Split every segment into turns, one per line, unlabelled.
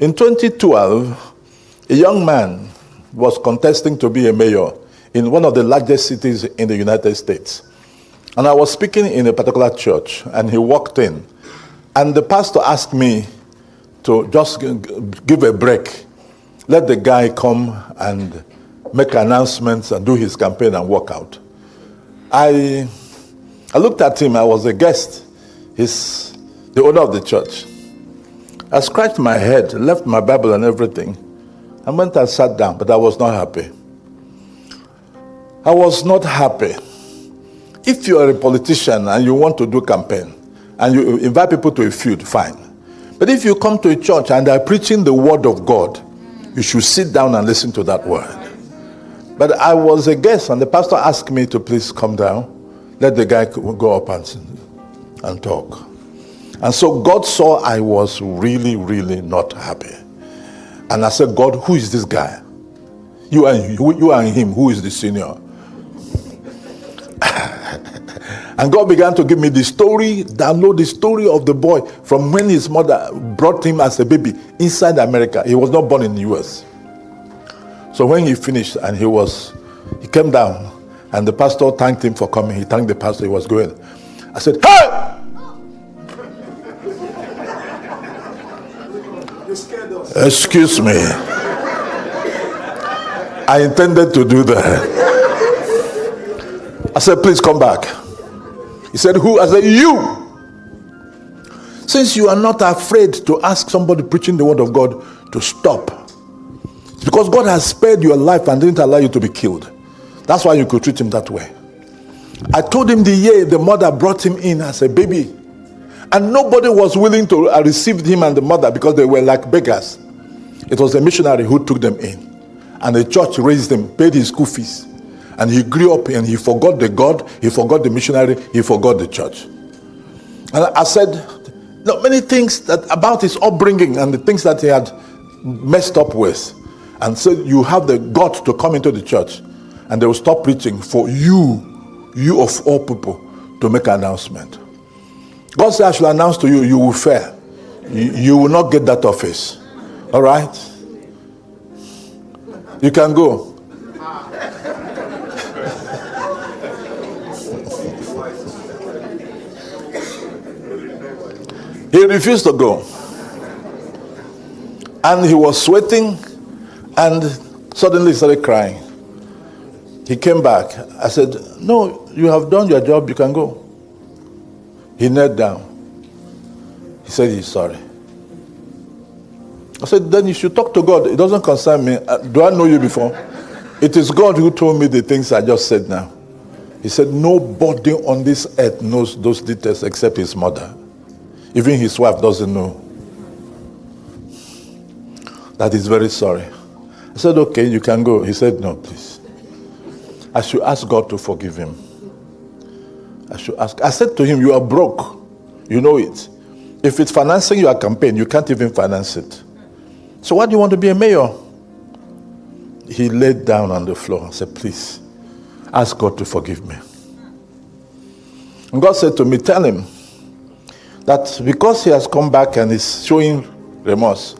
In 2012, a young man was contesting to be a mayor in one of the largest cities in the United States. And I was speaking in a particular church, and he walked in. And the pastor asked me to just give a break, let the guy come and make announcements and do his campaign and walk out. I looked at him. I was a guest. He's the owner of the church. I scratched my head, left my Bible and everything, and went and sat down, but I was not happy. I was not happy. If you are a politician and you want to do campaign, and you invite people to a feud, fine. But if you come to a church and they're preaching the word of God, you should sit down and listen to that word. But I was a guest, and the pastor asked me to please come down, let the guy go up and talk. And so God saw I was really, really not happy. And I said, God, who is this guy? You and him, who is the senior? And God began to give me the story, download the story of the boy from when his mother brought him as a baby inside America. He was not born in the US. So when he finished and he came down, and the pastor thanked him for coming. He thanked the pastor, he was going. I said, hey! Excuse me. I intended to do that. I said, please come back. He said, who? I said, you. Since you are not afraid to ask somebody preaching the word of God to stop, it's because God has spared your life and didn't allow you to be killed. That's why you could treat him that way. I told him the year the mother brought him in as a baby, and nobody was willing to receive him and the mother because they were like beggars. It was a missionary who took them in, and the church raised him, paid his school fees. And he grew up and he forgot the God, he forgot the missionary, he forgot the church. And I said, no, many things that about his upbringing and the things that he had messed up with. And so you have the God to come into the church, and they will stop preaching for you of all people, to make an announcement. God said, I shall announce to you, you will fail. You will not get that office. All right? You can go. He refused to go. And he was sweating, and suddenly he started crying. He came back. I said, no, you have done your job, you can go. He knelt down. He said he's sorry. I said, then you should talk to God. It doesn't concern me. Do I know you before? It is God who told me the things I just said now. He said, nobody on this earth knows those details except his mother. Even his wife doesn't know. That he's very sorry. I said, okay, you can go. He said, no, please. I should ask God to forgive him. I said to him, you are broke. You know it. If it's financing your campaign, you can't even finance it. So why do you want to be a mayor? He laid down on the floor and said, please, ask God to forgive me. And God said to me, tell him that because he has come back and is showing remorse,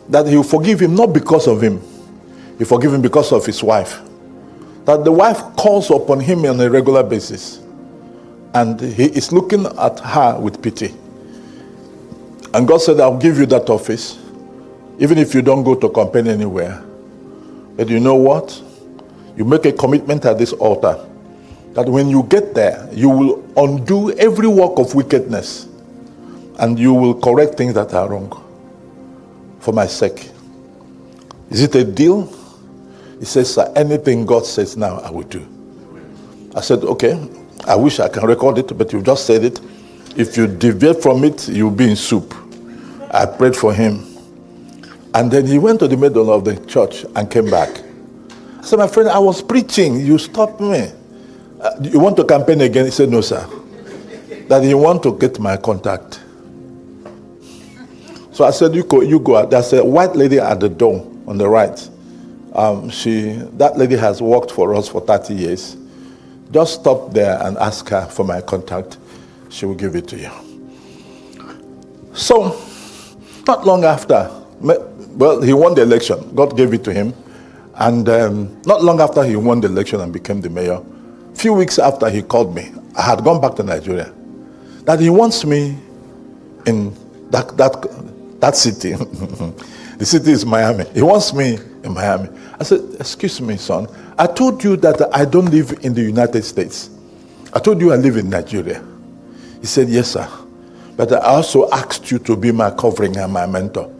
that he will forgive him not because of him. He forgive him because of his wife. That the wife calls upon him on a regular basis, and he is looking at her with pity. And God said, I'll give you that office, even if you don't go to campaign anywhere. But you know what? You make a commitment at this altar that when you get there, you will undo every work of wickedness, and you will correct things that are wrong for my sake. Is it a deal? He says, sir, anything God says now, I will do. I said, okay, I wish I can record it, but you just said it. If you deviate from it, you'll be in soup. I prayed for him. And then he went to the middle of the church and came back. I said, my friend, I was preaching. You stopped me. You want to campaign again? He said, no, sir. That he want to get my contact. So I said, you go. There's a white lady at the door on the right. That lady has worked for us for 30 years. Just stop there and ask her for my contact. She will give it to you. So, not long after, Well, he won the election. God gave it to him. And not long after he won the election and became the mayor, a few weeks after he called me, I had gone back to Nigeria, that he wants me in that city. The city is Miami. He wants me in Miami. I said, excuse me, son. I told you that I don't live in the United States. I told you I live in Nigeria. He said, yes, sir. But I also asked you to be my covering and my mentor,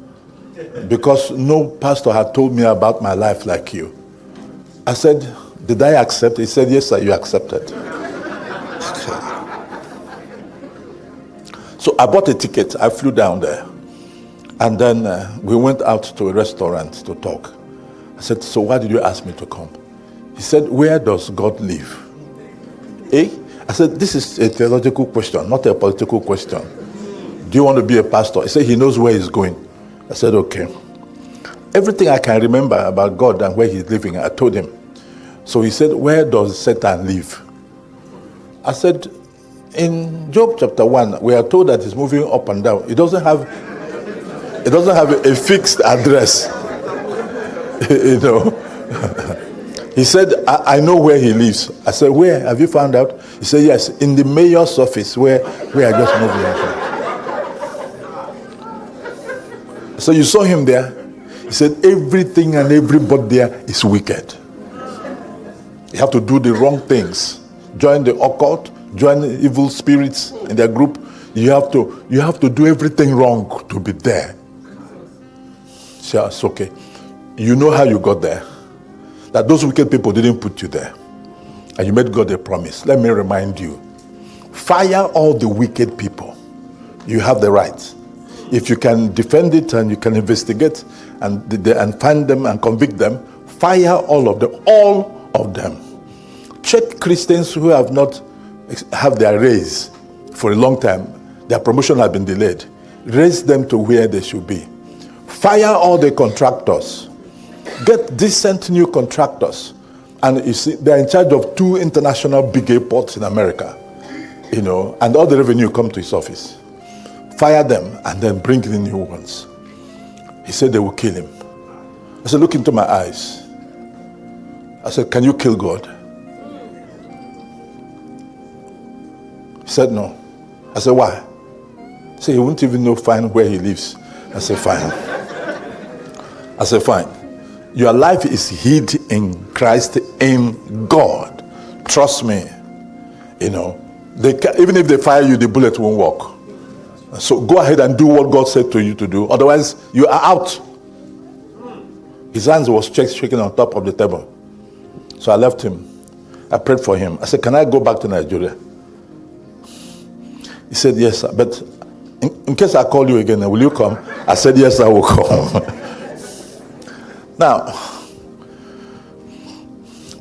because no pastor had told me about my life like you. I said, did I accept? He said, yes, sir, you accepted. So I bought a ticket. I flew down there. And then we went out to a restaurant to talk. I said, so why did you ask me to come? He said, where does God live? Eh? I said, this is a theological question, not a political question. Do you want to be a pastor? He said, he knows where he's going. I said, okay. Everything I can remember about God and where he's living, I told him. So he said, where does Satan live? I said, in Job chapter 1, we are told that he's moving up and down. It doesn't have a fixed address. You know. He said, I know where he lives. I said, where? Have you found out? He said, yes, in the mayor's office where I just moved from. So you saw him there. He said, everything and everybody there is wicked. You have to do the wrong things. Join the occult, join the evil spirits in their group. You have to do everything wrong to be there. So it's okay. You know how you got there. That those wicked people didn't put you there. And you made God a promise. Let me remind you. Fire all the wicked people. You have the right. If you can defend it and you can investigate and find them and convict them, fire all of them. All of them. Check Christians who have not have their raise for a long time. Their promotion has been delayed. Raise them to where they should be. Fire all the contractors. Get decent new contractors. And you see, they're in charge of 2 international big airports in America. You know, and all the revenue come to his office. Fire them and then bring in new ones. He said they will kill him. I said, look into my eyes. I said, can you kill God? He said, no. I said, why? He said, he won't even find where he lives. I said, fine. I said, fine. Your life is hid in Christ, in God. Trust me. You know, even if they fire you, the bullet won't work. So go ahead and do what God said to you to do. Otherwise, you are out. His hands was shaking on top of the table. So I left him. I prayed for him. I said, can I go back to Nigeria? He said, yes, sir. But in case I call you again, will you come? I said, yes, I will come. Now,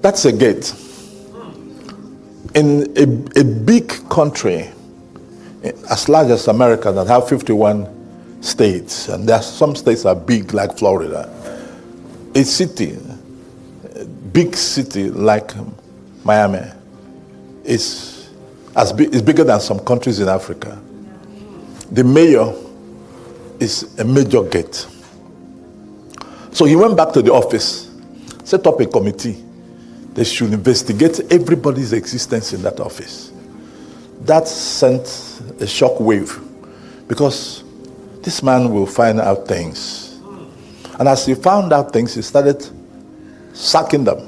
that's a gate. In a big country, as large as America, that have 51 states, and there are some states are big like Florida, a city, a big city like Miami, is bigger than some countries in Africa. The mayor is a major gate. So he went back to the office, set up a committee. They should investigate everybody's existence in that office. That sent a shock wave, because this man will find out things. And as he found out things, he started sacking them.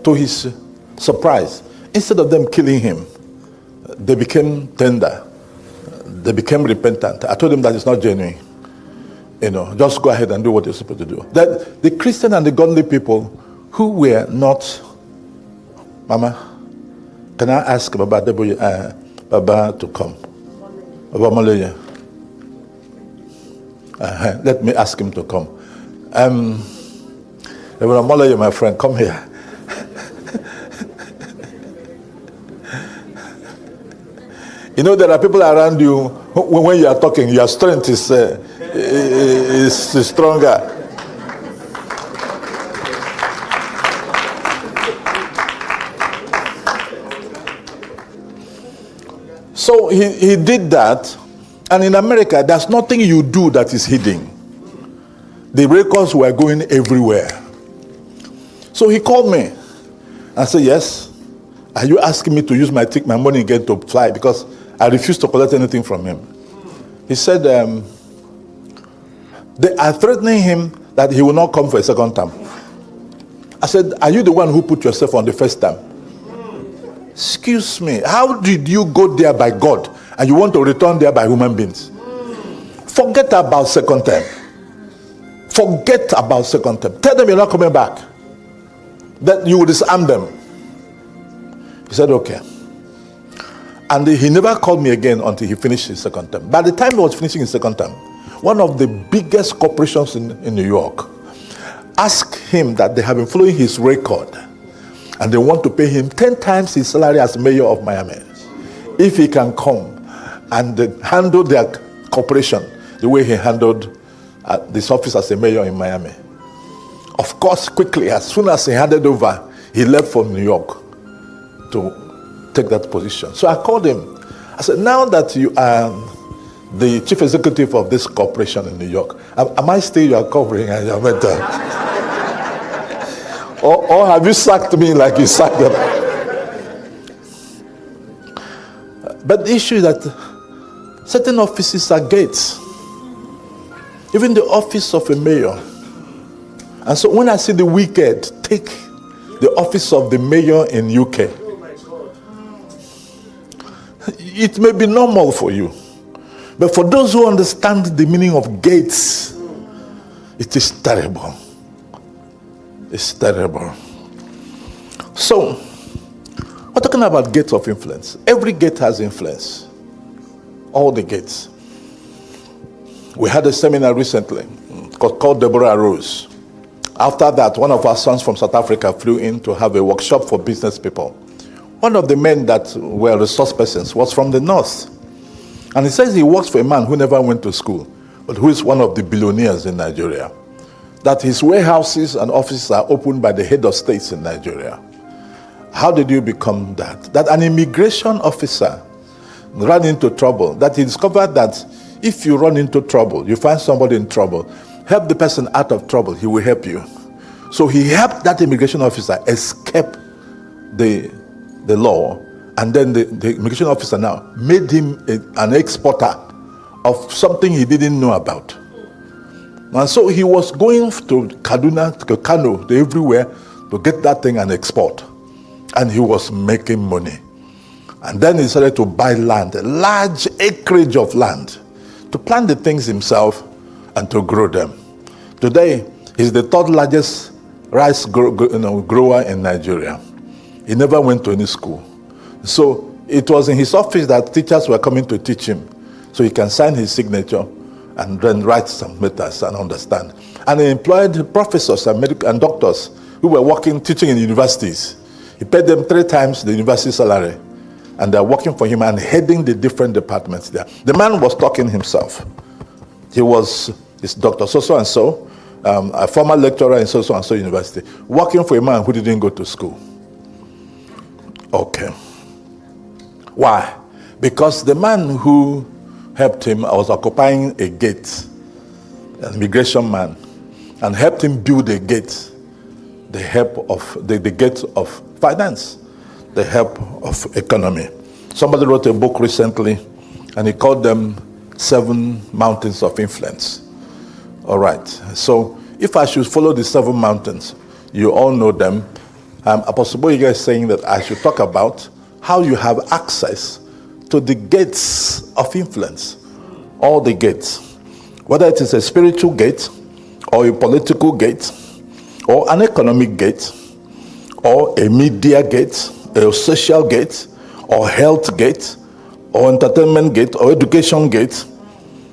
To his surprise, instead of them killing him, they became tender. They became repentant. I told him that it's not genuine. You know, just go ahead and do what you're supposed to do. That the Christian and the godly people who were not, Mama, can I ask Baba to come? Baba Malaya. Let me ask him to come. Rev. Malaya, my friend, come here. You know, there are people around you when you are talking, your strength is stronger. So he did that, And in America, there's nothing you do that is hidden. The records were going everywhere. So he called me and said, yes, are you asking me to use my money again to fly? Because I refused to collect anything from him. He said, they are threatening him that he will not come for a second time. I said, are you the one who put yourself on the first time? Excuse me, how did you go there by God and you want to return there by human beings? Forget about second time. Forget about second time. Tell them you're not coming back. That you will disarm them. He said, okay. And he never called me again until he finished his second term. By the time he was finishing his second term, one of the biggest corporations in New York asked him that they have been following his record and they want to pay him 10 times his salary as mayor of Miami if he can come and handle their corporation the way he handled this office as a mayor in Miami. Of course, quickly, as soon as he handed over, he left for New York to take that position. So I called him. I said, now that you are the chief executive of this corporation in New York, am I still your covering and your mentor? or have you sacked me like you sacked them? But the issue is that certain offices are gates. Even the office of a mayor. And so when I see the wicked take the office of the mayor in UK, it may be normal for you. But for those who understand the meaning of gates, it is terrible. It's terrible. So, we're talking about gates of influence. Every gate has influence. All the gates. We had a seminar recently called Deborah Rose. After that, one of our sons from South Africa flew in to have a workshop for business people. One of the men that were resource persons was from the north. And he says he works for a man who never went to school, but who is one of the billionaires in Nigeria. That his warehouses and offices are opened by the head of states in Nigeria. How did you become that? That an immigration officer ran into trouble. That he discovered that if you run into trouble, you find somebody in trouble, help the person out of trouble, he will help you. So he helped that immigration officer escape the law, and then the immigration officer now made him an exporter of something he didn't know about. And so he was going to Kaduna, to Kano, to everywhere to get that thing and export. And he was making money. And then he started to buy land, a large acreage of land, to plant the things himself and to grow them. Today, he's the third largest rice grower in Nigeria. He never went to any school. So it was in his office that teachers were coming to teach him. So he can sign his signature and then write some letters and understand. And he employed professors and doctors who were teaching in universities. He paid them 3 times the university salary. And they're working for him and heading the different departments there. The man was talking himself. He was this Dr. So-and-so, a former lecturer in so-and-so university, working for a man who didn't go to school. Okay. Why? Because the man who helped him was occupying a gate, an immigration man, and helped him build a gate, the help of the gate of finance, the help of economy. Somebody wrote a book recently, and he called them 7 Mountains of Influence. All right. So if I should follow the 7 mountains, you all know them. Apostle Boyega is saying that I should talk about how you have access to the gates of influence. All the gates. Whether it is a spiritual gate, or a political gate, or an economic gate, or a media gate, a social gate, or health gate, or entertainment gate, or education gate,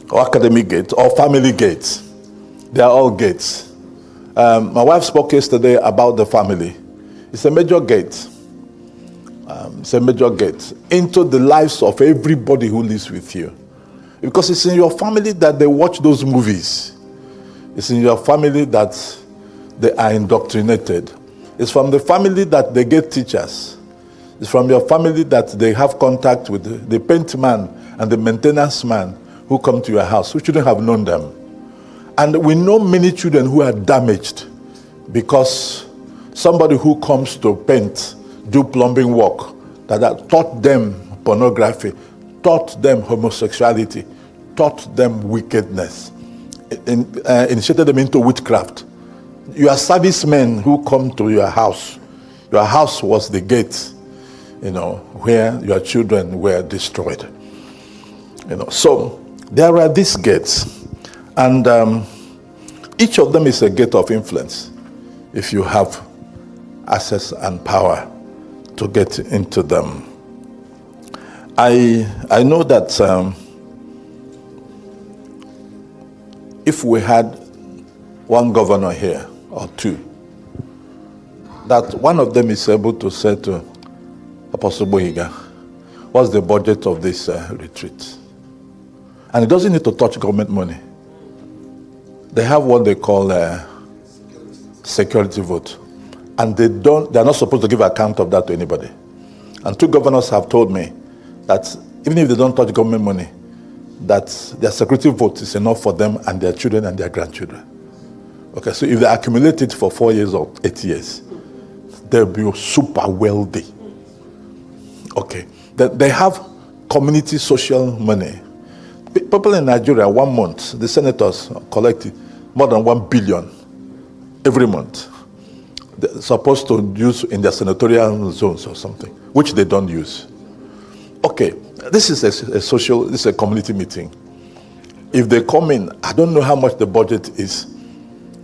or academic gate, or family gate. They are all gates. My wife spoke yesterday about the family. It's a major gate. It's a major gate into the lives of everybody who lives with you. Because it's in your family that they watch those movies. It's in your family that they are indoctrinated. It's from the family that they get teachers. It's from your family that they have contact with the paint man and the maintenance man who come to your house who shouldn't have known them. And we know many children who are damaged because somebody who comes to paint, do plumbing work, that taught them pornography, taught them homosexuality, taught them wickedness, initiated them into witchcraft. Your servicemen who come to your house was the gate, where your children were destroyed. So there are these gates, and each of them is a gate of influence if you have access and power to get into them. I know that if we had one governor here or two, that one of them is able to say to Apostle Bohiga, what's the budget of this retreat? And it doesn't need to touch government money. They have what they call security vote. And they're not supposed to give account of that to anybody. And two governors have told me that even if they don't touch government money, that their security vote is enough for them and their children and their grandchildren. Okay, so if they accumulate it for 4 years or 8 years, they'll be super wealthy. Okay, they have community social money. People in Nigeria, 1 month, the senators collect more than 1 billion every month. They're supposed to use in their senatorial zones or something, which they don't use. Okay, this is this is a community meeting. If they come in, I don't know how much the budget is,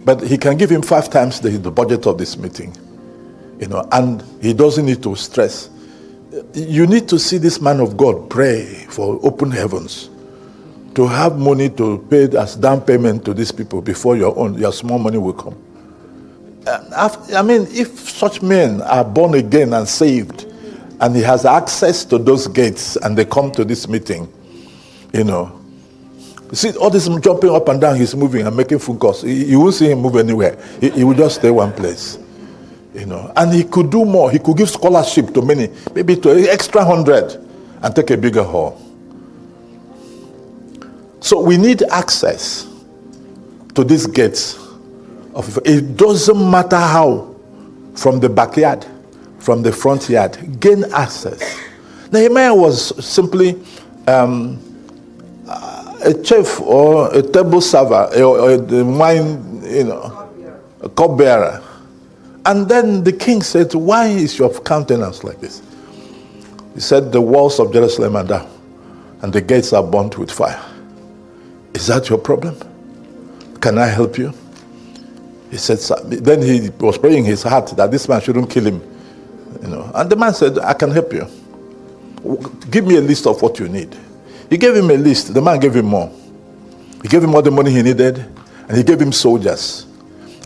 but he can give him 5 times the budget of this meeting, and he doesn't need to stress. You need to see this man of God pray for open heavens, to have money to pay as down payment to these people before your small money will come. I mean, if such men are born again and saved, and he has access to those gates, and they come to this meeting, you see all this jumping up and down, he's moving and making phone calls. You won't see him move anywhere. He will just stay one place, And he could do more. He could give scholarship to many, maybe to an extra 100, and take a bigger hall. So we need access to these gates. It doesn't matter how, from the backyard, from the front yard, gain access. Nehemiah was simply a chef or a table server or a wine, a cupbearer. And then the king said, why is your countenance like this? He said, the walls of Jerusalem are down and the gates are burnt with fire. Is that your problem? Can I help you? He said, then he was praying in his heart that this man shouldn't kill him. And the man said, I can help you. Give me a list of what you need. He gave him a list. The man gave him more. He gave him all the money he needed, and he gave him soldiers.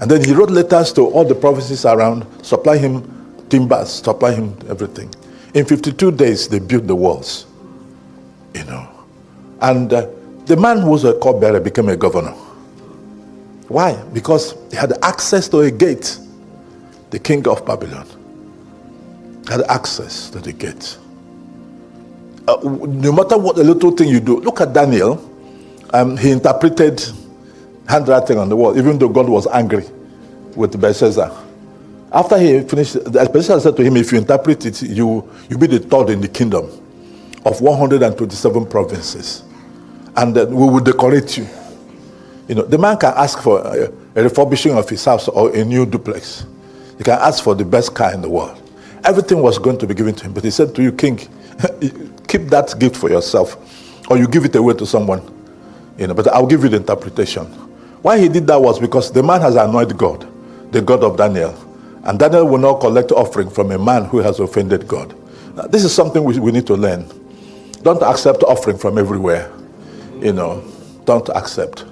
And then he wrote letters to all the provinces around, supply him timbers, supply him everything. In 52 days, they built the walls. And the man who was a cupbearer became a governor. Why? Because he had access to a gate. The king of Babylon had access to the gate. No matter what a little thing you do, look at Daniel. He interpreted handwriting on the wall, even though God was angry with Belshazzar. After he finished, Belshazzar said to him, if you interpret it, you'll be the third in the kingdom of 127 provinces. And we will decorate you. The man can ask for a refurbishing of his house or a new duplex. He can ask for the best car in the world. Everything was going to be given to him. But he said to you, king, keep that gift for yourself, or you give it away to someone. But I'll give you the interpretation. Why he did that was because the man has annoyed God, the God of Daniel. And Daniel will not collect offering from a man who has offended God. Now, this is something we need to learn. Don't accept offering from everywhere. Don't accept.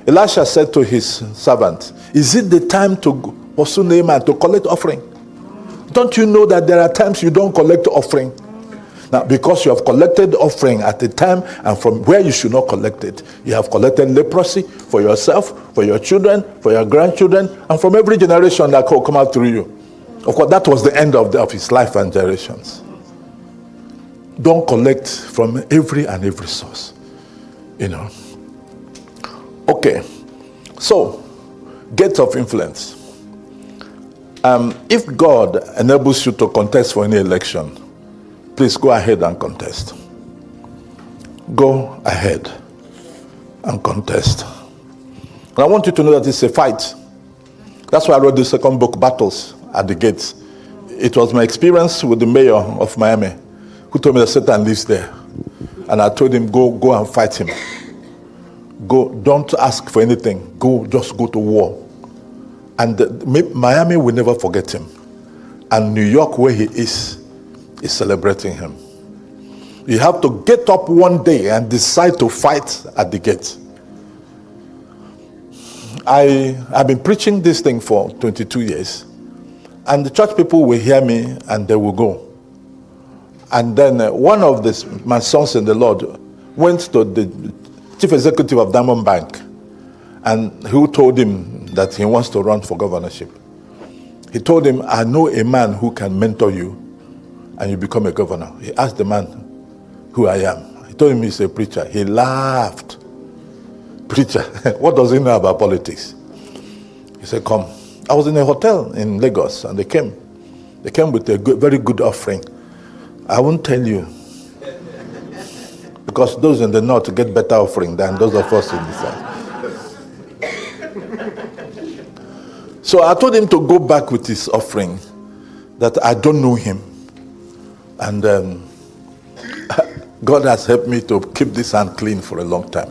Elisha said to his servant, is it the time to pursue Naaman to collect offering? Don't you know that there are times you don't collect offering? Now, because you have collected offering at the time and from where you should not collect it, you have collected leprosy for yourself, for your children, for your grandchildren, and from every generation that could come out through you. Of course, that was the end of his life and generations. Don't collect from every and every source. you know. Okay, so gates of influence. If God enables you to contest for any election, please go ahead and contest. Go ahead and contest. And I want you to know that it's a fight. That's why I wrote the second book, Battles at the Gates. It was my experience with the mayor of Miami who told me that Satan lives there. And I told him, go and fight him. Go, don't ask for anything. Go, just go to war. And Miami will never forget him. And New York, where he is celebrating him. You have to get up one day and decide to fight at the gate. I've been preaching this thing for 22 years. And the church people will hear me and they will go. And then one of my sons in the Lord went to the chief executive of Diamond Bank, and who told him that he wants to run for governorship. He told him, I know a man who can mentor you and you become a governor. He asked the man who I am. He told him he's a preacher. He laughed. Preacher, what does he know about politics? He said, come. I was in a hotel in Lagos and they came. They came with a very good offering. I won't tell you. Because those in the north get better offering than those of us in the south. So I told him to go back with his offering, that I don't know him. And God has helped me to keep this hand clean for a long time.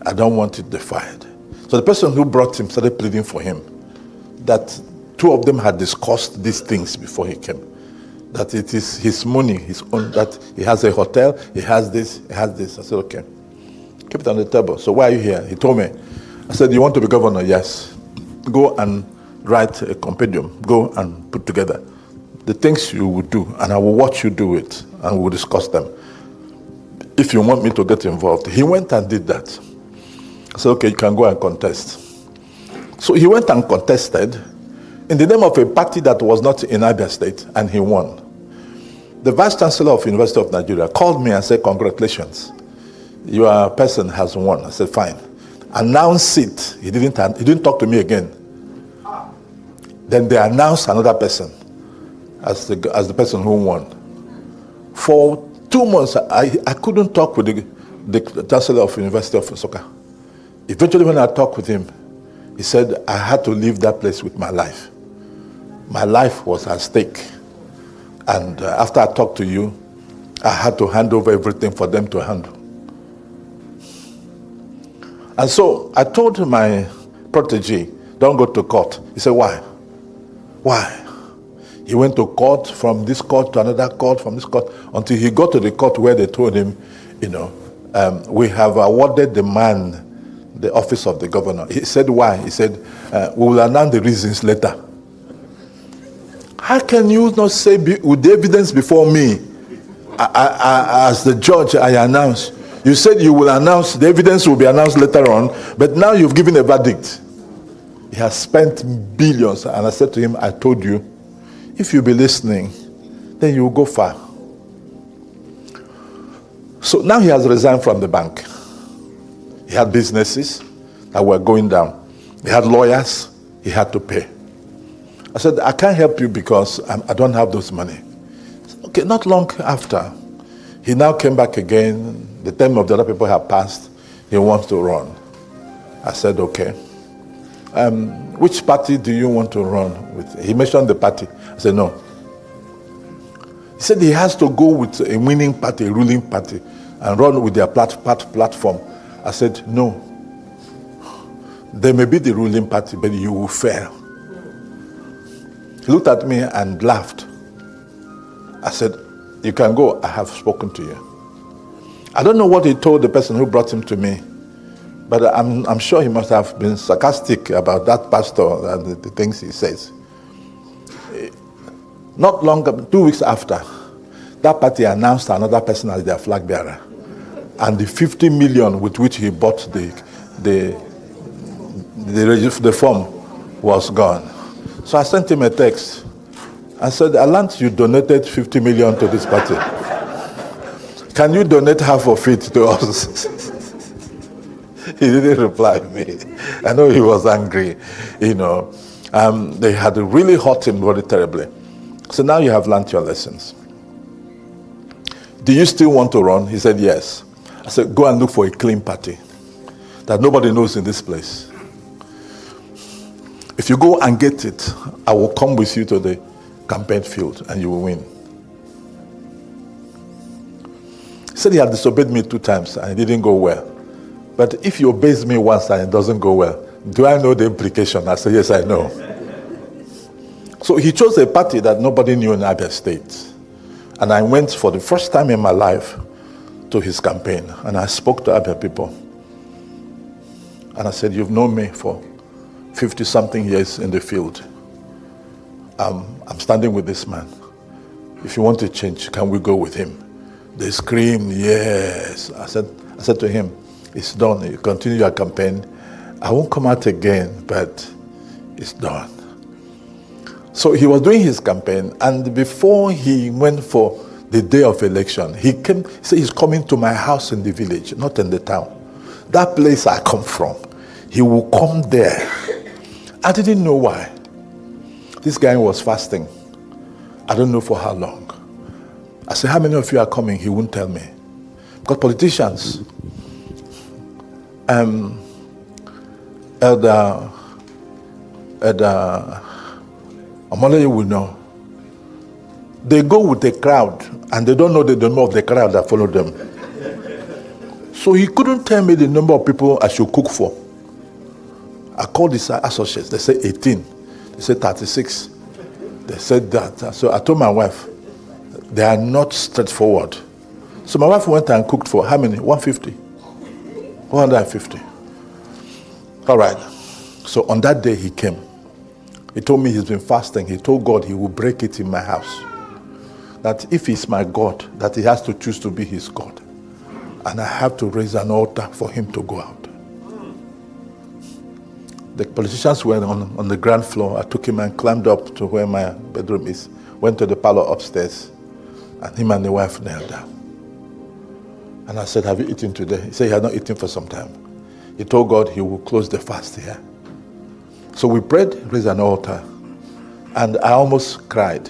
I don't want it defiled. So the person who brought him started pleading for him, that two of them had discussed these things before he came. That it is his money, his own, that he has a hotel, he has this, he has this. I said, okay, keep it on the table. So why are you here? He told me. I said, you want to be governor? Yes. Go and write a compendium. Go and put together the things you would do, and I will watch you do it, and we'll discuss them. If you want me to get involved. He went and did that. I said, okay, you can go and contest. So he went and contested in the name of a party that was not in Abia State, and he won. The Vice Chancellor of University of Nigeria called me and said, congratulations, your person has won. I said, fine. Announce it. He didn't talk to me again. Then they announced another person as the person who won. For 2 months, I couldn't talk with the Chancellor of University of Nsukka. Eventually, when I talked with him, he said, I had to leave that place with my life. My life was at stake. And after I talked to you, I had to hand over everything for them to handle. And so I told my protege, don't go to court. He said, why? Why? He went to court, from this court to another court, from this court, until he got to the court where they told him, we have awarded the man the office of the governor. He said, why? He said, we will announce the reasons later. How can you not say with the evidence before me, as the judge, I announce? You said you will announce, the evidence will be announced later on, but now you've given a verdict. He has spent billions, and I said to him, I told you, if you be listening, then you will go far. So now he has resigned from the bank. He had businesses that were going down. He had lawyers he had to pay. I said, I can't help you because I don't have those money. Said, okay, not long after, he now came back again. The time of the other people had passed. He wants to run. I said, okay. Which party do you want to run with? He mentioned the party. I said, no. He said he has to go with a winning party, a ruling party, and run with their platform. I said, no. They may be the ruling party, but you will fail. He looked at me and laughed. I said, you can go. I have spoken to you. I don't know what he told the person who brought him to me, but I'm sure he must have been sarcastic about that pastor and the things he says. Not long, 2 weeks after, that party announced another person as their flag bearer. And the 50 million with which he bought the form was gone. So I sent him a text. I said, Alant, you donated 50 million to this party. Can you donate half of it to us? didn't reply me. I know he was angry, you know. They had really hurt him very terribly. So now you have learned your lessons. Do you still want to run? He said, yes. I said, go and look for a clean party that nobody knows in this place. If you go and get it, I will come with you to the campaign field and you will win. He said he had disobeyed me 2 times and it didn't go well. But if you obeys me once and it doesn't go well, do I know the implication? I said, yes, I know. So he chose a party that nobody knew in Abia State. And I went for the first time in my life to his campaign. And I spoke to Abia people. And I said, you've known me for 50-something years in the field. I'm standing with this man. If you want to change, can we go with him? They screamed, yes. I said to him, it's done. You continue your campaign. I won't come out again, but it's done. So he was doing his campaign, and before he went for the day of election, he said he's coming to my house in the village, not in the town. That place I come from. He will come there. I didn't know why. This guy was fasting. I don't know for how long. I said, how many of you are coming? He wouldn't tell me. Because politicians, Elder Amalaye will know. They go with the crowd and they don't know the number of the crowd that follow them. So he couldn't tell me the number of people I should cook for. I called his associates. They said 18. They said 36. They said that. So I told my wife, they are not straightforward. So my wife went and cooked for how many? 150. 150. All right. So on that day he came. He told me he's been fasting. He told God he will break it in my house. That if he's my God, that he has to choose to be his God. And I have to raise an altar for him to go out. The politicians were on the ground floor. I took him and climbed up to where my bedroom is. Went to the parlor upstairs. And him and the wife knelt down. And I said, have you eaten today? He said he had not eaten for some time. He told God he will close the fast here. So we prayed, raised an altar. And I almost cried.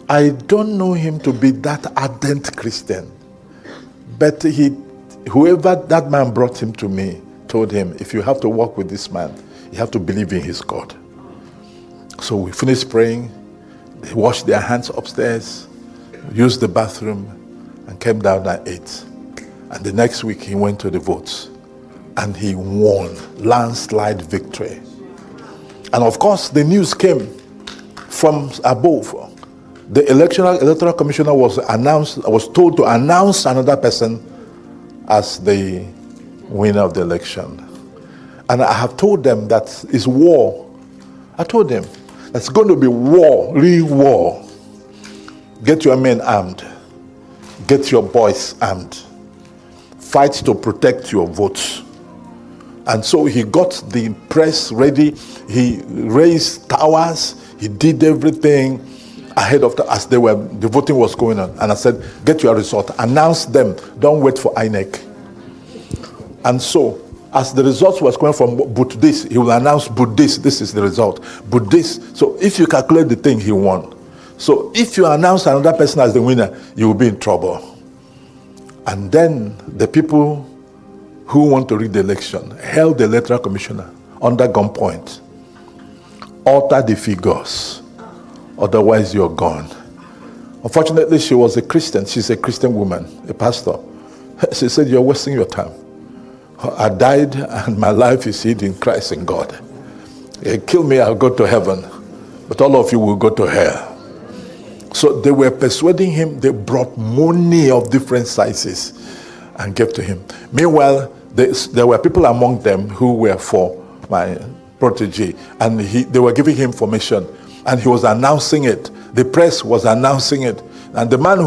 I don't know him to be that ardent Christian. But whoever that man brought him to me, told him, if you have to walk with this man, you have to believe in his God. So we finished praying. They washed their hands upstairs, used the bathroom, and came down and ate. And the next week he went to the votes. And he won, landslide victory. And of course, the news came from above. The electoral commissioner was told to announce another person as the winner of the election. And I have told them that it's war. I told them it's going to be war, real war. Get your men armed. Get your boys armed. Fight to protect your votes. And so he got the press ready. He raised towers. He did everything ahead of as the voting was going on. And I said, get your result. Announce them. Don't wait for INEC. And so, as the results was coming from booth this, he will announce booth this. This is the result. Booth this. So if you calculate the thing, he won. So if you announce another person as the winner, you will be in trouble. And then the people who want to rig the election held the electoral commissioner under gunpoint. Alter the figures, otherwise you're gone. Unfortunately, she was a Christian. She's a Christian woman, a pastor. She said, you're wasting your time. I died and my life is hid in Christ in God. Kill me, I'll go to heaven. But all of you will go to hell. So they were persuading him. They brought money of different sizes and gave to him. Meanwhile, there were people among them who were for my protege, and they were giving him information, and he was announcing it. The press was announcing it, and the man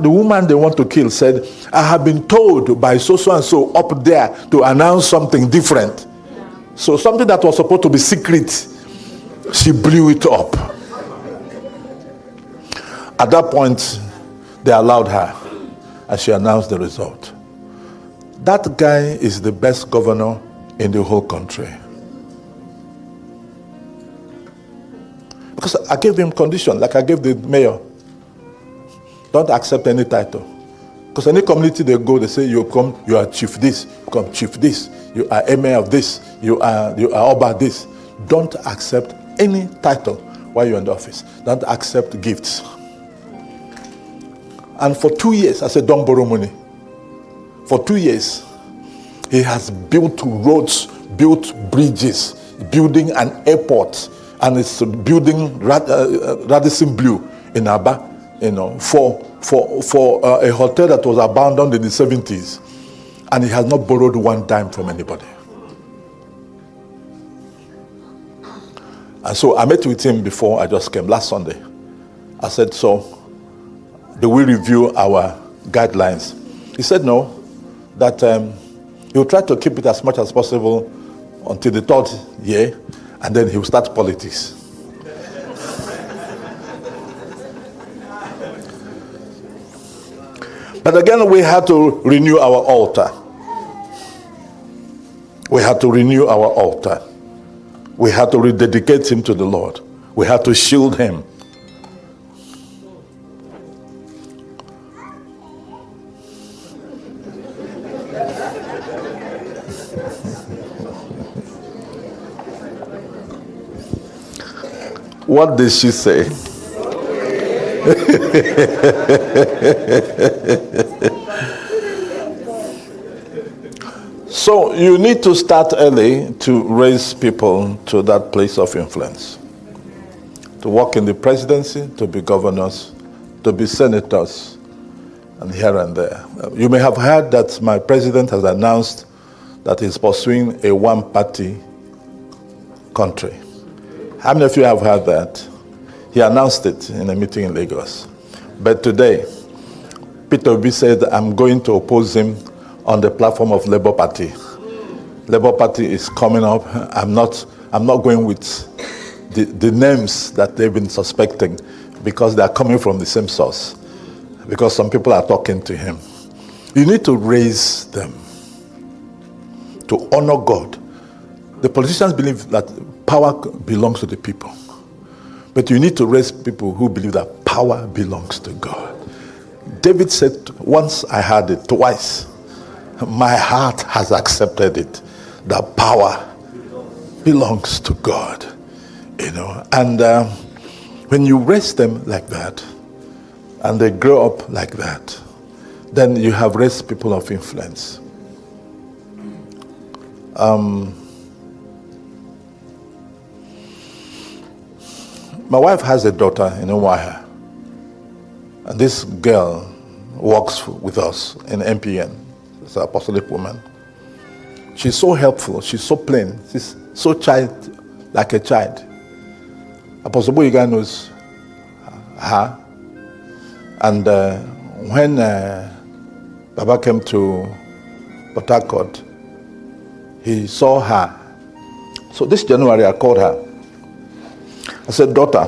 the woman they want to kill said, "I have been told by so and so up there to announce something different." So something that was supposed to be secret, she blew it up. At that point, they allowed her, and she announced the result. That guy is the best governor in the whole country. Because I gave him condition, like I gave the mayor. Don't accept any title. Because any community they go, they say, you come, you are chief this, you come chief this, you are emir of this, you are oba this. Don't accept any title while you're in the office. Don't accept gifts. And for 2 years, I said, don't borrow money. For 2 years, he has built roads, built bridges, building an airport, and it's building Radisson Blue in Aba, for a hotel that was abandoned in the 70s, and he has not borrowed one dime from anybody. And so I met with him before I just came last Sunday. I said, so do we review our guidelines? He said no, that he'll try to keep it as much as possible until the 3rd year, and then he'll start politics. But again, we had to renew our altar. We had to renew our altar. We had to rededicate him to the Lord. We had to shield him. What did she say? So you need to start early to raise people to that place of influence. To work in the presidency, to be governors, to be senators, and here and there. You may have heard that my president has announced that he's pursuing a one-party country. How many of you have heard that? He announced it in a meeting in Lagos. But today, Peter Obi said, I'm going to oppose him on the platform of Labour Party. Labour Party is coming up. I'm not going with the names that they've been suspecting, because they are coming from the same source. Because some people are talking to him. You need to raise them to honor God. The politicians believe that power belongs to the people. But you need to raise people who believe that power belongs to God. David said, once I heard it, twice, my heart has accepted it, that power belongs to God. And when you raise them like that, and they grow up like that, then you have raised people of influence. My wife has a daughter in UmaUkpai, and this girl works with us in MPN. It's an apostolic woman. She's so helpful. She's so plain. She's so like a child. Apostle Boyiga knows her. And when Baba came to Port Harcourt, he saw her. So this January, I called her. I said, daughter,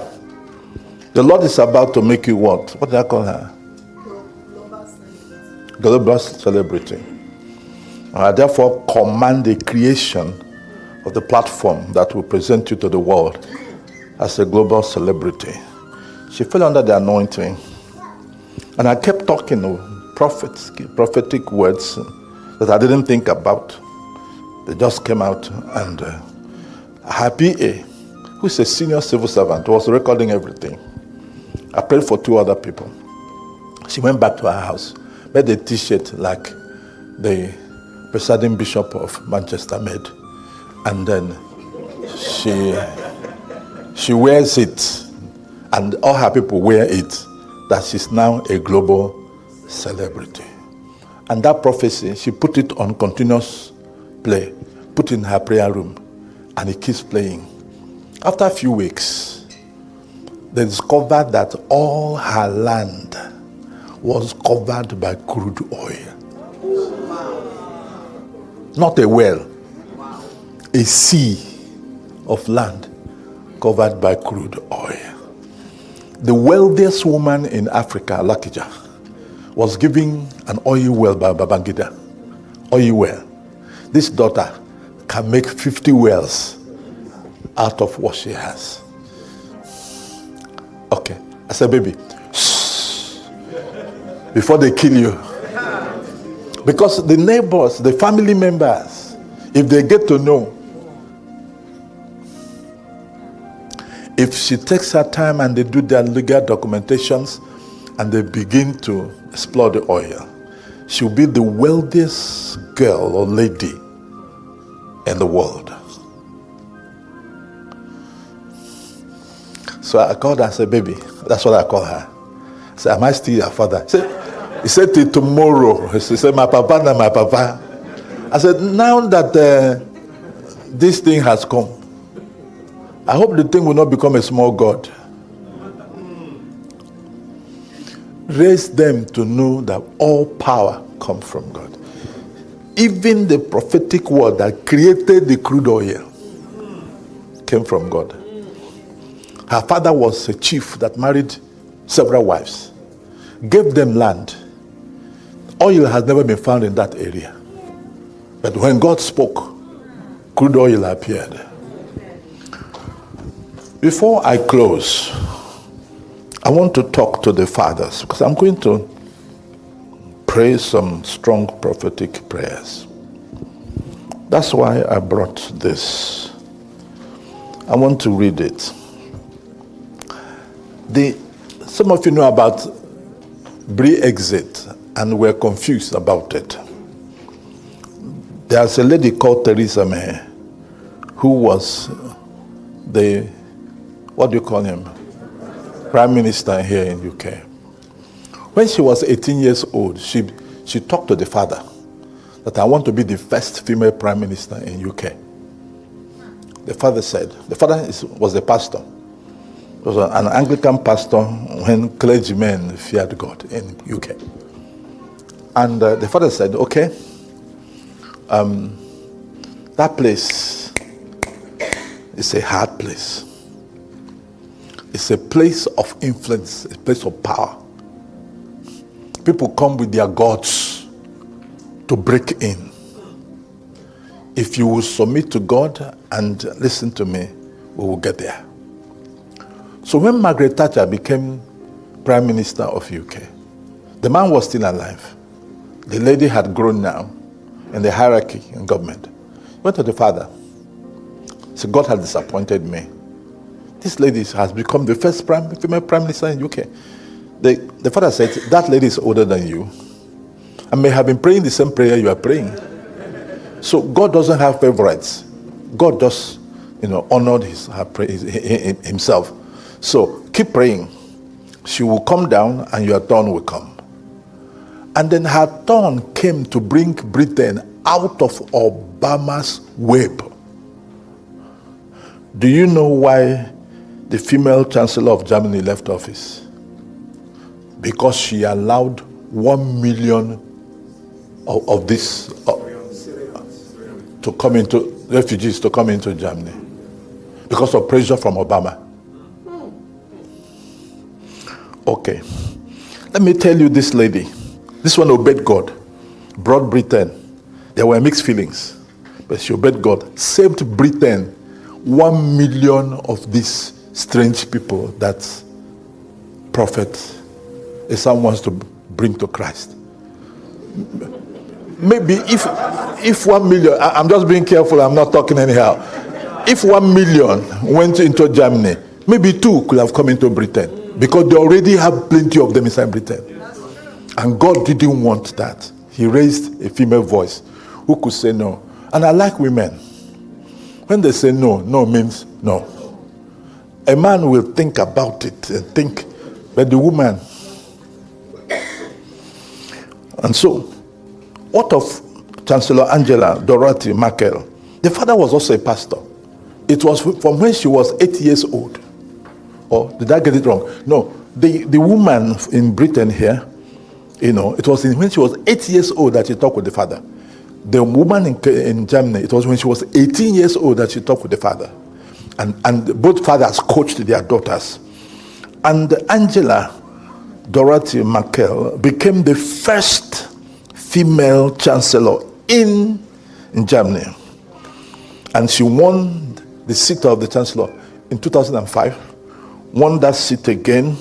the Lord is about to make you what? What did I call her? Global celebrity. I therefore command the creation of the platform that will present you to the world as a global celebrity. She fell under the anointing. And I kept talking prophetic words that I didn't think about. They just came out, and her PA, who's a senior civil servant, was recording everything. I prayed for 2 other people. She went back to her house, made a t-shirt like the presiding bishop of Manchester made, and then she wears it, and all her people wear it, that she's now a global celebrity. And that prophecy, she put it on continuous play, put it in her prayer room, and it keeps playing. After a few weeks, they discovered that all her land was covered by crude oil. Not a well, a sea of land covered by crude oil. The wealthiest woman in Africa, Lakija, was given an oil well by Babangida. oil well. This daughter can make 50 wells out of what she has. Okay. I said, baby, shh, before they kill you. Because the neighbors, the family members, if they get to know, if she takes her time and they do their legal documentations and they begin to explore the oil, she'll be the wealthiest girl or lady in the world. So I called her and said, baby, that's what I call her. I said, am I still your father? He said, till tomorrow. He said, my papa, not my papa. I said, now that this thing has come, I hope the thing will not become a small God. Raise them to know that all power comes from God. Even the prophetic word that created the crude oil came from God. Her father was a chief that married several wives, gave them land. Oil has never been found in that area. But when God spoke, crude oil appeared. Before I close, I want to talk to the fathers because I'm going to pray some strong prophetic prayers. That's why I brought this. I want to read it. Some of you know about Brexit and were confused about it. There's a lady called Theresa May who was the, what do you call him? Prime Minister here in UK. When she was 18 years old, she talked to the father that I want to be the first female Prime Minister in UK. The father said, the father was a pastor. He was an Anglican pastor when clergymen feared God in UK. And the father said, okay, that place is a hard place. It's a place of influence, a place of power. People come with their gods to break in. If you will submit to God and listen to me, we will get there. So when Margaret Thatcher became Prime Minister of UK, the man was still alive. The lady had grown now in the hierarchy in government. He went to the father. He said, God has disappointed me. This lady has become the first female Prime Minister in UK. The father said, that lady is older than you and may have been praying the same prayer you are praying. So God doesn't have favorites. God just, honored himself. So keep praying. She will come down and your turn will come. And then her turn came to bring Britain out of Obama's web. Do you know why the female Chancellor of Germany left office? Because she allowed 1 million of this refugees to come into Germany because of pressure from Obama. Okay, let me tell you this lady. This one obeyed God, brought Britain. There were mixed feelings, but she obeyed God, saved Britain 1 million of these strange people that Prophet Islam wants to bring to Christ. Maybe if 1 million, I'm just being careful, I'm not talking anyhow. If 1 million went into Germany, maybe 2 could have come into Britain because they already have plenty of them inside Britain. And God didn't want that. He raised a female voice who could say no. And I like women. When they say no, no means no. A man will think about it and think, but the woman. And so, what of Chancellor Angela Dorothy Merkel? The father was also a pastor. It was from when she was 8 years old. Or did I get it wrong? No, the woman in Britain here, it was when she was 8 years old that she talked with the father. The woman in Germany, it was when she was 18 years old that she talked with the father. And both fathers coached their daughters. And Angela Dorothy Merkel became the first female chancellor in Germany. And she won the seat of the chancellor in 2005, won that seat again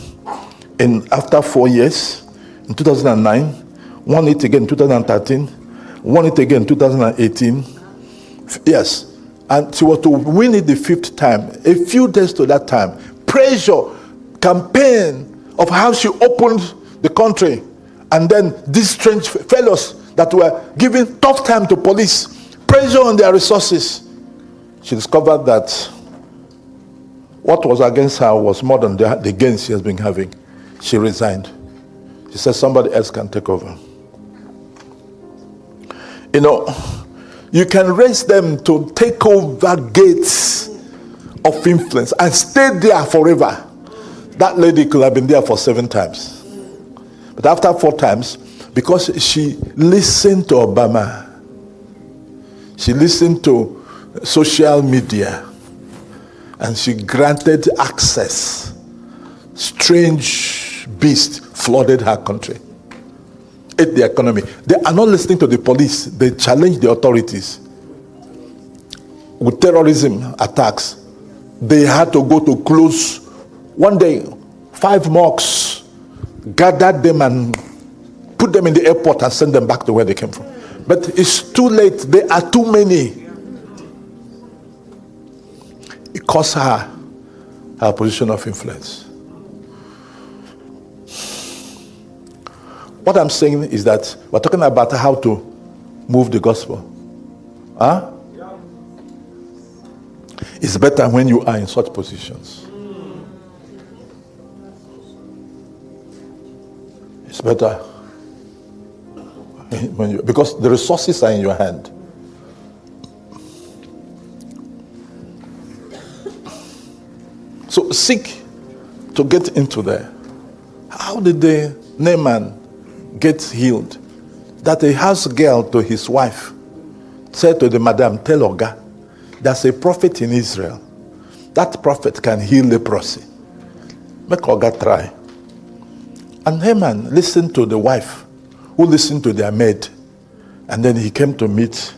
after 4 years, in 2009, won it again in 2013, won it again in 2018. Yes, and she was to win it the 5th time. A few days to that time, pressure, campaign of how she opened the country, and then these strange fellows that were giving tough time to police, pressure on their resources. She discovered that what was against her was more than the gains she has been having. She resigned. She said somebody else can take over. You know, you can raise them to take over gates of influence and stay there forever. That lady could have been there for 7 times. But after 4 times, because she listened to Obama, she listened to social media, and she granted access, strange beast flooded her country, ate the economy. They are not listening to the police. They challenge the authorities. With terrorism attacks, they had to go to close. One day, 5 mosques, gathered them and put them in the airport and sent them back to where they came from. But it's too late. There are too many. It cost her position of influence. What I'm saying is that we're talking about how to move the gospel. Huh? It's better when you are in such positions. It's better when because the resources are in your hand. So seek to get into there. How did the Naaman get healed? That a house girl to his wife said to the madam, tell Oga, there's a prophet in Israel. That prophet can heal leprosy. Make Oga try. And Haman listened to the wife, who listened to their maid. And then he came to meet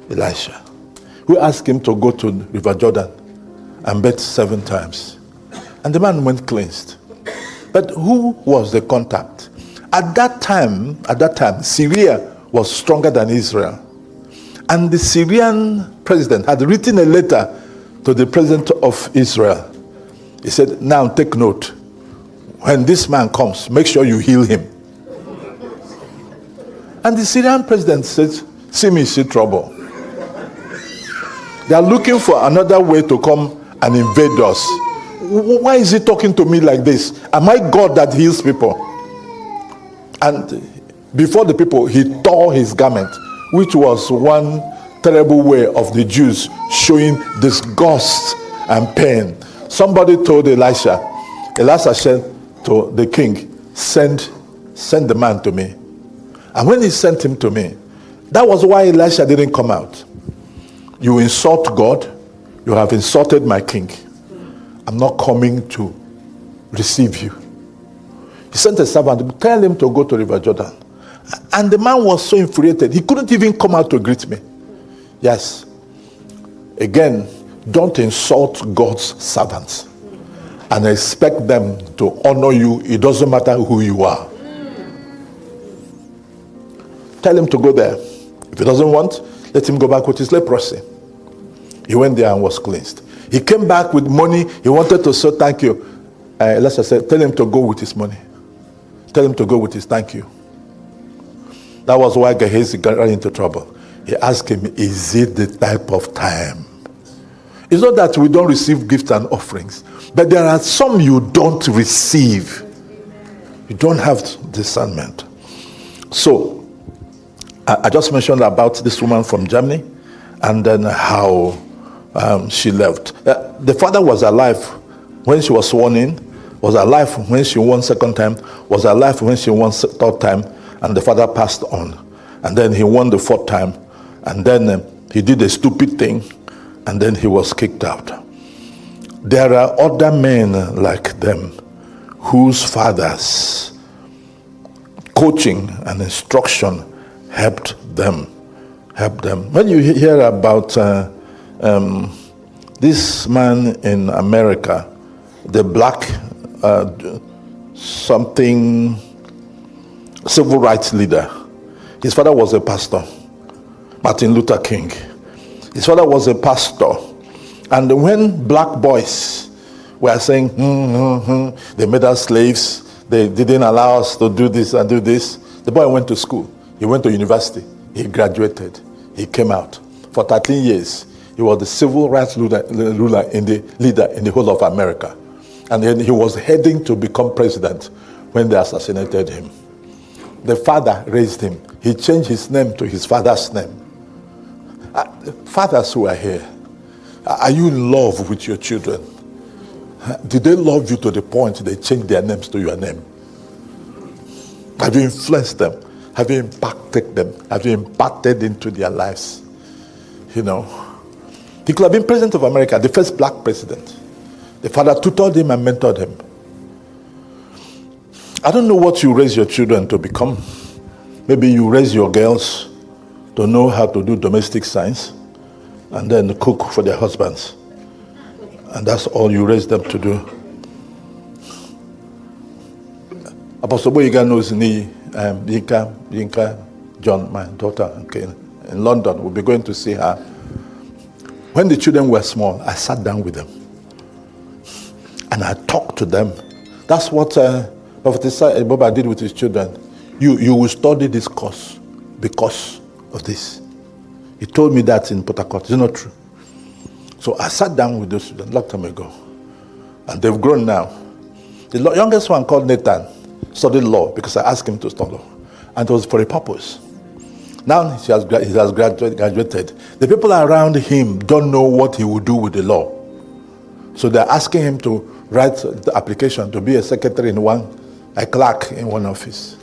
Elisha, who asked him to go to River Jordan and bathe 7 times. And the man went cleansed. But who was the contact? At that time, Syria was stronger than Israel. And the Syrian president had written a letter to the president of Israel. He said, now take note. When this man comes, make sure you heal him. And the Syrian president said, see me, see trouble. They are looking for another way to come and invade us. Why is he talking to me like this? Am I God that heals people? And before the people, he tore his garment, which was one terrible way of the Jews showing disgust and pain. Somebody told Elisha said to the king, send the man to me. And when he sent him to me, that was why Elisha didn't come out. You insult God, you have insulted my king. I'm not coming to receive you. He sent a servant, tell him to go to River Jordan. And the man was so infuriated, he couldn't even come out to greet me. Yes. Again, don't insult God's servants and expect them to honor you. It doesn't matter who you are. Tell him to go there. If he doesn't want, let him go back with his leprosy. He went there and was cleansed. He came back with money. He wanted to say thank you. Elisha said, tell him to go with his money. Tell him to go with his thank you. That was why Gehazi got into trouble. He asked him, is it the type of time? It's not that we don't receive gifts and offerings, but there are some you don't receive. You don't have discernment. So, I just mentioned about this woman from Germany, and then how she left. The father was alive when she was sworn in, was alive when she won 2nd time, was alive when she won 3rd time, and the father passed on. And then he won the 4th time, and then he did a stupid thing, and then he was kicked out. There are other men like them whose fathers, coaching and instruction helped them help them. When you hear about this man in America, the black something civil rights leader, his father was a pastor, Martin Luther King. His father was a pastor. And when black boys were saying, they made us slaves, they didn't allow us to do this and do this, the boy went to school. He went to university. He graduated. He came out. For 13 years, he was the civil rights leader in the whole of America. And then he was heading to become president when they assassinated him. The father raised him. He changed his name to his father's name. Fathers who are here, are you in love with your children? Did they love you to the point they changed their names to your name? Have you influenced them? Have you impacted them? Have you impacted into their lives? You know, he could have been president of America, the first black president. The father tutored him and mentored him. I don't know what you raise your children to become. Maybe you raise your girls to know how to do domestic science and then cook for their husbands. And that's all you raise them to do. Apostle Boyiga knows me, Yinka, John, my daughter, okay, in London. We'll be going to see her. When the children were small, I sat down with them and I talked to them. That's what Prophet Baba did with his children. You will study this course because of this. He told me that in Port Harcourt. It's not true. So I sat down with those students a long time ago. And they've grown now. The youngest one, called Nathan, studied law because I asked him to study law. And it was for a purpose. Now he has graduated. The people around him don't know what he will do with the law. So they're asking him to write the application to be a secretary in a clerk in one office.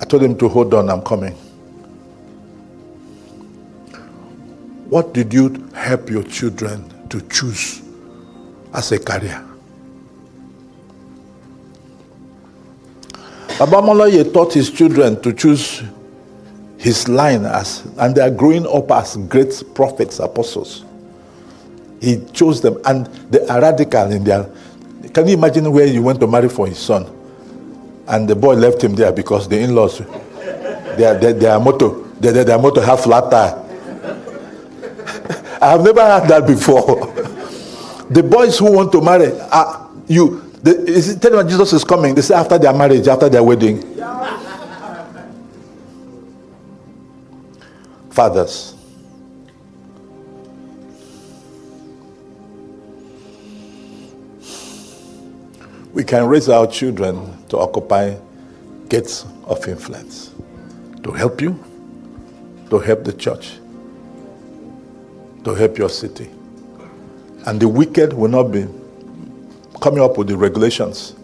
I told him to hold on, I'm coming. What did you help your children to choose as a career? Abamoloye taught his children to choose his line and they are growing up as great prophets, apostles. He chose them and they are radical in their... Can you imagine where you went to marry for his son? And the boy left him there because the in-laws, their motto have flat tire. I have never heard that before. The boys who want to marry, tell them Jesus is coming. They say after their marriage, after their wedding. Fathers, we can raise our children to occupy gates of influence, to help you, to help the church, to help your city. And the wicked will not be coming up with the regulations